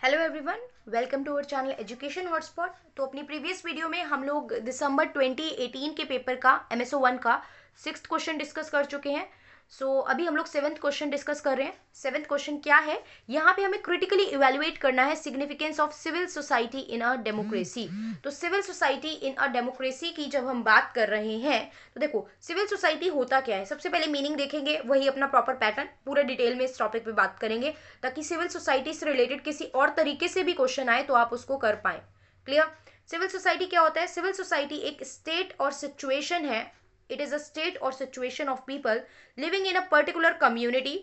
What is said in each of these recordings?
Hello everyone, welcome to our channel education hotspot. तो अपनी previous video में हम लोग दिसंबर 2018 के पेपर का एमएसओ 1 का 6th क्वेश्चन डिस्कस कर चुके हैं। अभी हम लोग 7th क्वेश्चन डिस्कस कर रहे हैं। 7th क्वेश्चन क्या है, यहाँ पे हमें क्रिटिकली इवेलुएट करना है significance of civil society in a democracy. तो civil society in a democracy की जब हम बात कर रहे हैं तो देखो सिविल सोसाइटी होता क्या है। सबसे पहले मीनिंग देखेंगे, वही अपना प्रॉपर पैटर्न पूरे डिटेल में इस टॉपिक पे बात करेंगे ताकि सिविल सोसाइटी से रिलेटेड किसी और तरीके से भी क्वेश्चन आए तो आप उसको कर पाए। क्लियर। सिविल सोसाइटी क्या होता है? सिविल सोसाइटी एक स्टेट और सिचुएशन है। इट इज अ स्टेट और situation of people living in a particular community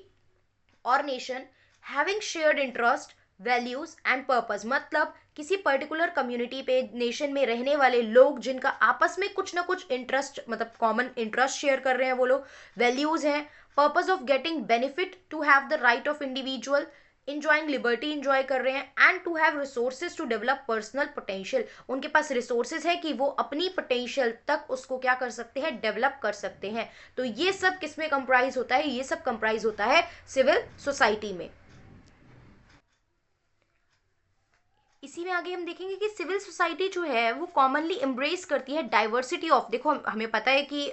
और nation having shared interest values and purpose. मतलब किसी पर्टिकुलर कम्युनिटी पे नेशन में रहने वाले लोग जिनका आपस में कुछ ना कुछ इंटरेस्ट मतलब कॉमन इंटरेस्ट शेयर कर रहे हैं, वो लोग वैल्यूज हैं, purpose of getting benefit, to have the right of individual, enjoying liberty enjoy कर रहे हैं, and to have resources to develop personal potential. उनके पास रिसोर्सेज है कि वो अपनी पोटेंशियल तक उसको क्या कर सकते हैं, डेवलप कर सकते हैं। तो ये सब किसमें कंप्राइज होता है? ये सब कंप्राइज होता है सिविल सोसाइटी में। इसी में आगे हम देखेंगे कि सिविल सोसाइटी जो है वो कॉमनली एम्ब्रेस करती है डाइवर्सिटी ऑफ। देखो हमें पता है कि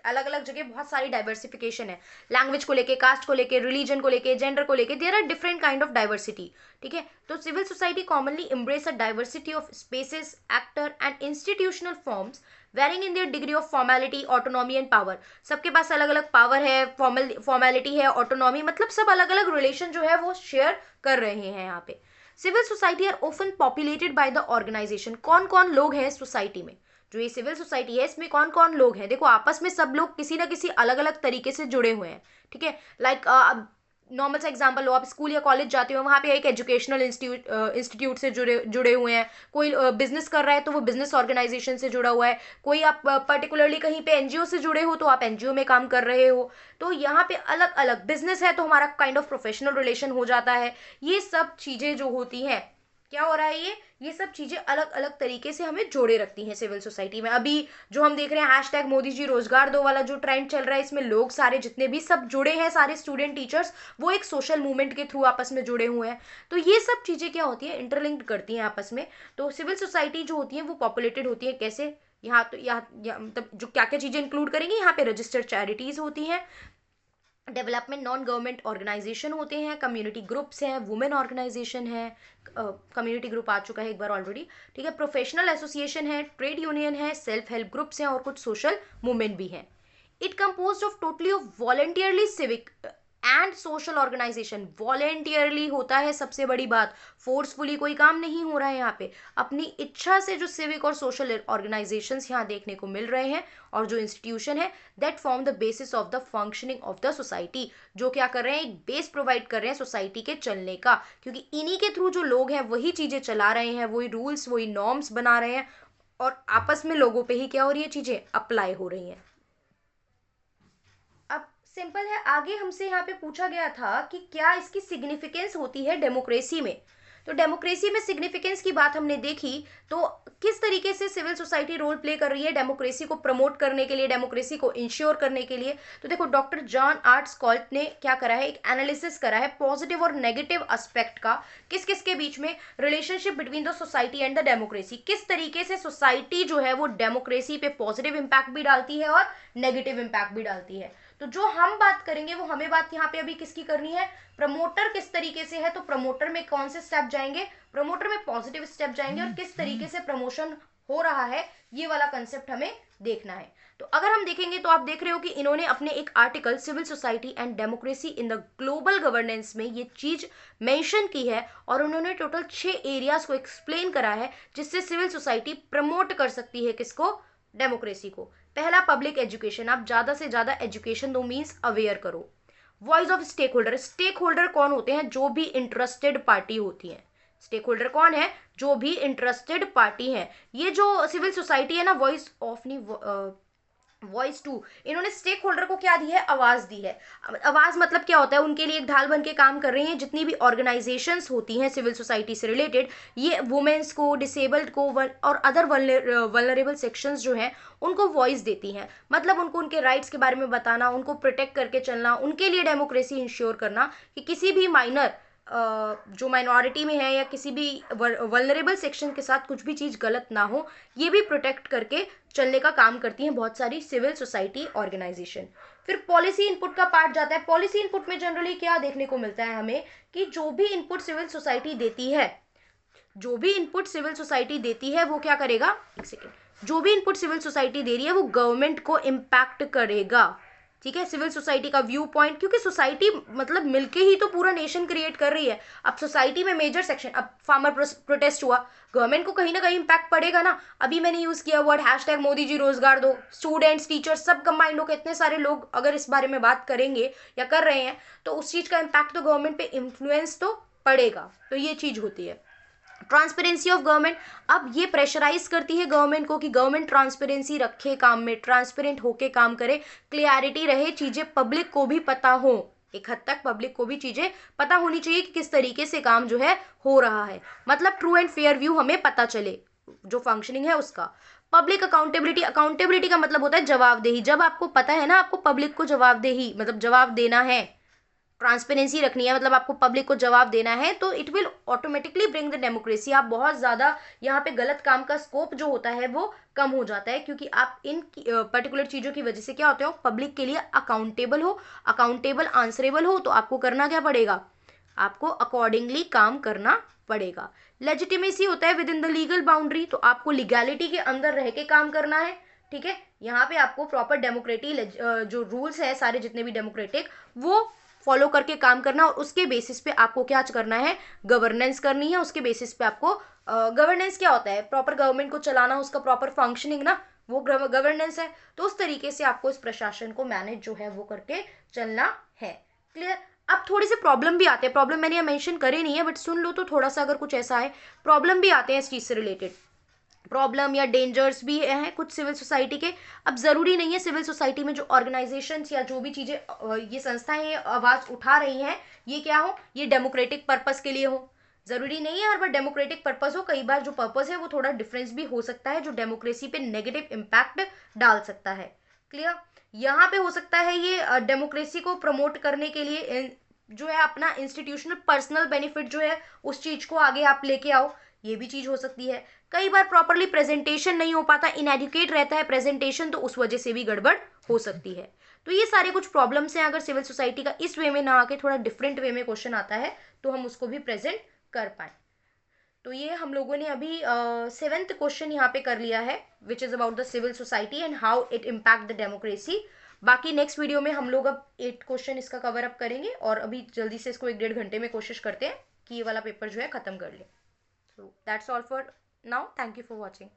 अलग अलग जगह बहुत सारी डाइवर्सिफिकेशन है, लैंग्वेज को लेके, कास्ट को लेके, रिलीजन को लेके, जेंडर को लेके, there are different kind of diversity. ठीक है, तो civil society commonly embrace a diversity of spaces, actor and institutional forms varying in their degree of formality, autonomy and power. सबके पास अलग अलग पावर है, फॉर्मेलिटी है, ऑटोनॉमी, मतलब सब अलग अलग रिलेशन जो है वो शेयर कर रहे हैं यहाँ पे। Civil society are often populated by the organisation. कौन कौन लोग हैं सोसाइटी में? जो ये सिविल सोसाइटी है इसमें कौन कौन लोग हैं? देखो आपस में सब लोग किसी ना किसी अलग अलग तरीके से जुड़े हुए हैं। ठीक है, लाइक नॉर्मल सा एग्जांपल लो, आप स्कूल या कॉलेज जाते हो, वहाँ पे एक एजुकेशनल इंस्टीट्यूट से जुड़े जुड़े हुए हैं। कोई बिजनेस कर रहा है तो वो बिजनेस ऑर्गेनाइजेशन से जुड़ा हुआ है। कोई आप पर्टिकुलरली कहीं पे एनजीओ से जुड़े हो तो आप एनजीओ में काम कर रहे हो। तो यहाँ पे अलग अलग बिजनेस है तो हमारा काइंड ऑफ प्रोफेशनल रिलेशन हो जाता है। ये सब चीजें जो होती हैं, क्या हो रहा है, ये सब चीजें अलग अलग तरीके से हमें जोड़े रखती हैं सिविल सोसाइटी में। अभी जो हम देख रहे हैं हैशटैग मोदी जी रोजगार दो वाला जो ट्रेंड चल रहा है, इसमें लोग सारे जितने भी सब जुड़े हैं, सारे स्टूडेंट टीचर्स, वो एक सोशल मूवमेंट के थ्रू आपस में जुड़े हुए हैं। तो ये सब चीजें क्या होती है, इंटरलिंक्ड करती हैं आपस में। तो सिविल सोसाइटी जो होती है वो पॉपुलेटेड होती है कैसे? यहाँ तो यहाँ मतलब जो क्या क्या चीजें इंक्लूड करेंगे, यहाँ पे रजिस्टर्ड चैरिटीज होती हैं, डेवलपमेंट नॉन गवर्नमेंट ऑर्गेनाइजेशन होते हैं, कम्युनिटी ग्रुप्स हैं, वुमेन ऑर्गेनाइजेशन है, कम्युनिटी ग्रुप आ चुका है एक बार ऑलरेडी। ठीक है, प्रोफेशनल एसोसिएशन है, ट्रेड यूनियन है, सेल्फ हेल्प ग्रुप्स हैं और कुछ सोशल मूवमेंट भी हैं। It compose of totally of voluntarily civic and social organization. Voluntarily होता है सबसे बड़ी बात, फोर्सफुली कोई काम नहीं हो रहा है यहाँ पे। अपनी इच्छा से जो सिविक और सोशल ऑर्गेनाइजेशंस यहाँ देखने को मिल रहे हैं और जो इंस्टीट्यूशन है that form the basis of the functioning of the society. जो क्या कर रहे हैं, एक बेस प्रोवाइड कर रहे हैं सोसाइटी के चलने का, क्योंकि इन्हीं के थ्रू जो लोग हैं वही चीजें चला रहे हैं, वही रूल्स वही नॉर्म्स बना रहे हैं और आपस में लोगों पे ही क्या हो रही है, चीजें अप्लाई हो रही हैं। अब सिंपल है, आगे हमसे यहाँ पे पूछा गया था कि क्या इसकी सिग्निफिकेंस होती है डेमोक्रेसी में। तो डेमोक्रेसी में सिग्निफिकेंस की बात हमने देखी, तो किस तरीके से सिविल सोसाइटी रोल प्ले कर रही है डेमोक्रेसी को प्रमोट करने के लिए, डेमोक्रेसी को इंश्योर करने के लिए। तो देखो डॉक्टर जॉन आर्ट स्कॉल्ट ने क्या करा है, एक एनालिसिस करा है पॉजिटिव और नेगेटिव एस्पेक्ट का, किस किस के बीच में relationship between the society and the democracy. किस तरीके से सोसाइटी जो है वो डेमोक्रेसी पे पॉजिटिव इंपैक्ट भी डालती है और नेगेटिव इंपैक्ट भी डालती है। तो जो हम बात करेंगे वो हमें बात यहाँ पे अभी किसकी करनी है, प्रमोटर किस तरीके से है। तो प्रमोटर में कौन से स्टेप जाएंगे, प्रमोटर में पॉजिटिव स्टेप जाएंगे और किस तरीके से प्रमोशन हो रहा है, ये वाला कंसेप्ट हमें देखना है। तो अगर हम देखेंगे तो आप देख रहे हो कि इन्होंने अपने एक article civil society and democracy in the global governance में ये चीज मेंशन की है और उन्होंने टोटल 6 एरियाज को एक्सप्लेन करा है जिससे सिविल सोसाइटी प्रमोट कर सकती है किसको, डेमोक्रेसी को। पहला, पब्लिक एजुकेशन। आप ज्यादा से ज्यादा एजुकेशन दो, मीन्स अवेयर करो। Voice of stakeholder. Stakeholder कौन होते हैं, जो भी इंटरेस्टेड पार्टी होती है। स्टेक होल्डर कौन है, जो भी इंटरेस्टेड पार्टी है। ये जो सिविल सोसाइटी है ना, वॉइस ऑफ नहीं, वॉइस टू, इन्होंने स्टेक होल्डर को क्या दी है, आवाज दी है। आवाज मतलब क्या होता है, उनके लिए एक ढाल बन के काम कर रही हैं जितनी भी ऑर्गेनाइजेशंस होती हैं सिविल सोसाइटी से रिलेटेड। ये वुमेन्स को, डिसेबल्ड को और अदर वल्नरेबल सेक्शंस जो हैं उनको वॉइस देती हैं। मतलब उनको उनके राइट्स के बारे में बताना, उनको प्रोटेक्ट करके चलना, उनके लिए डेमोक्रेसी इंश्योर करना कि किसी भी माइनर जो माइनॉरिटी में है या किसी भी वल्नरेबल सेक्शन के साथ कुछ भी चीज़ गलत ना हो, ये भी प्रोटेक्ट करके चलने का काम करती हैं बहुत सारी सिविल सोसाइटी ऑर्गेनाइजेशन। फिर पॉलिसी इनपुट का पार्ट जाता है। पॉलिसी इनपुट में जनरली क्या देखने को मिलता है हमें कि जो भी इनपुट सिविल सोसाइटी देती है, जो भी इनपुट सिविल सोसाइटी देती है वो क्या करेगा, एक सेकेंड, जो भी इनपुट सिविल सोसाइटी दे रही है वो गवर्नमेंट को इम्पैक्ट करेगा। ठीक है, सिविल सोसाइटी का व्यू पॉइंट, क्योंकि सोसाइटी मतलब मिलके ही तो पूरा नेशन क्रिएट कर रही है। अब सोसाइटी में मेजर सेक्शन, अब फार्मर प्रोटेस्ट हुआ, गवर्नमेंट को कहीं ना कहीं इम्पैक्ट पड़ेगा ना। अभी मैंने यूज किया वर्ड हैशटैग मोदी जी रोजगार दो, स्टूडेंट्स टीचर्स सब कंबाइंड होकर इतने सारे लोग अगर इस बारे में बात करेंगे या कर रहे हैं तो उस चीज का इम्पैक्ट तो गवर्नमेंट पे इन्फ्लुएंस तो पड़ेगा। तो ये चीज होती है। ट्रांसपेरेंसी ऑफ गवर्नमेंट, अब ये प्रेशराइज करती है गवर्नमेंट को कि गवर्नमेंट ट्रांसपेरेंसी रखे काम में, ट्रांसपेरेंट होके काम करे, क्लियरिटी रहे, चीजें पब्लिक को भी पता हो। एक हद तक पब्लिक को भी चीजें पता होनी चाहिए कि किस तरीके से काम जो है हो रहा है, मतलब ट्रू एंड फेयर व्यू हमें पता चले जो फंक्शनिंग है उसका। पब्लिक अकाउंटेबिलिटी, अकाउंटेबिलिटी का मतलब होता है जवाबदेही। जब आपको पता है ना आपको पब्लिक को जवाबदेही मतलब जवाब देना है, ट्रांसपेरेंसी रखनी है, मतलब आपको पब्लिक को जवाब देना है, तो it will automatically bring the democracy. आप बहुत ज़्यादा यहाँ पे गलत काम का स्कोप जो होता है वो कम हो जाता है, क्योंकि आप इन पर्टिकुलर चीज़ों की वजह से क्या होते हो, पब्लिक के लिए अकाउंटेबल हो, अकाउंटेबल आंसरेबल हो, तो आपको करना क्या पड़ेगा, आपको अकॉर्डिंगली काम करना पड़ेगा। लेजिटिमेसी होता है with in the legal boundary, तो आपको लीगैलिटी के अंदर रह के काम करना है। ठीक है, यहाँ पे आपको प्रॉपर डेमोक्रेटिक जो रूल्स है सारे जितने भी डेमोक्रेटिक वो फॉलो करके काम करना, और उसके बेसिस पे आपको क्या करना है, गवर्नेंस करनी है। उसके बेसिस पे आपको गवर्नेंस क्या होता है, प्रॉपर गवर्नमेंट को चलाना, उसका प्रॉपर फंक्शनिंग ना, वो गवर्नेंस है। तो उस तरीके से आपको इस प्रशासन को मैनेज जो है वो करके चलना है। क्लियर। अब थोड़ी सी प्रॉब्लम भी आते हैं, प्रॉब्लम मैंने यहाँ मेंशन करे नहीं है बट सुन लो तो थोड़ा सा अगर कुछ ऐसा है, प्रॉब्लम भी आते हैं इस चीज़ से रिलेटेड, प्रॉब्लम या डेंजर्स भी हैं कुछ सिविल सोसाइटी के। अब ज़रूरी नहीं है सिविल सोसाइटी में जो ऑर्गेनाइजेशंस या जो भी चीज़ें ये संस्थाएं ये आवाज़ उठा रही हैं ये क्या हो, ये डेमोक्रेटिक पर्पस के लिए हो। ज़रूरी नहीं है हर बार डेमोक्रेटिक पर्पस हो, कई बार जो पर्पस है वो थोड़ा डिफरेंस भी हो सकता है जो डेमोक्रेसी पे नेगेटिव इम्पैक्ट डाल सकता है। क्लियर। यहाँ पे हो सकता है ये डेमोक्रेसी को प्रमोट करने के लिए जो है अपना इंस्टीट्यूशनल पर्सनल बेनिफिट जो है उस चीज़ को आगे आप लेके आओ, ये भी चीज़ हो सकती है। कई बार प्रॉपरली प्रेजेंटेशन नहीं हो पाता, इनएडुकेट रहता है प्रेजेंटेशन, तो उस वजह से भी गड़बड़ हो सकती है। तो ये सारे कुछ प्रॉब्लम्स हैं, अगर सिविल सोसाइटी का इस वे में ना आके थोड़ा डिफरेंट वे में क्वेश्चन आता है तो हम उसको भी प्रेजेंट कर पाए। तो ये हम लोगों ने अभी 7th क्वेश्चन यहाँ पे कर लिया है which is about the civil society and how it impact the democracy. बाकी नेक्स्ट वीडियो में हम लोग अब 8 क्वेश्चन इसका कवर अप करेंगे और अभी जल्दी से इसको 1-1.5 घंटे में कोशिश करते हैं कि ये वाला पेपर जो है ख़त्म कर लें। So that's all for now. Thank you for watching.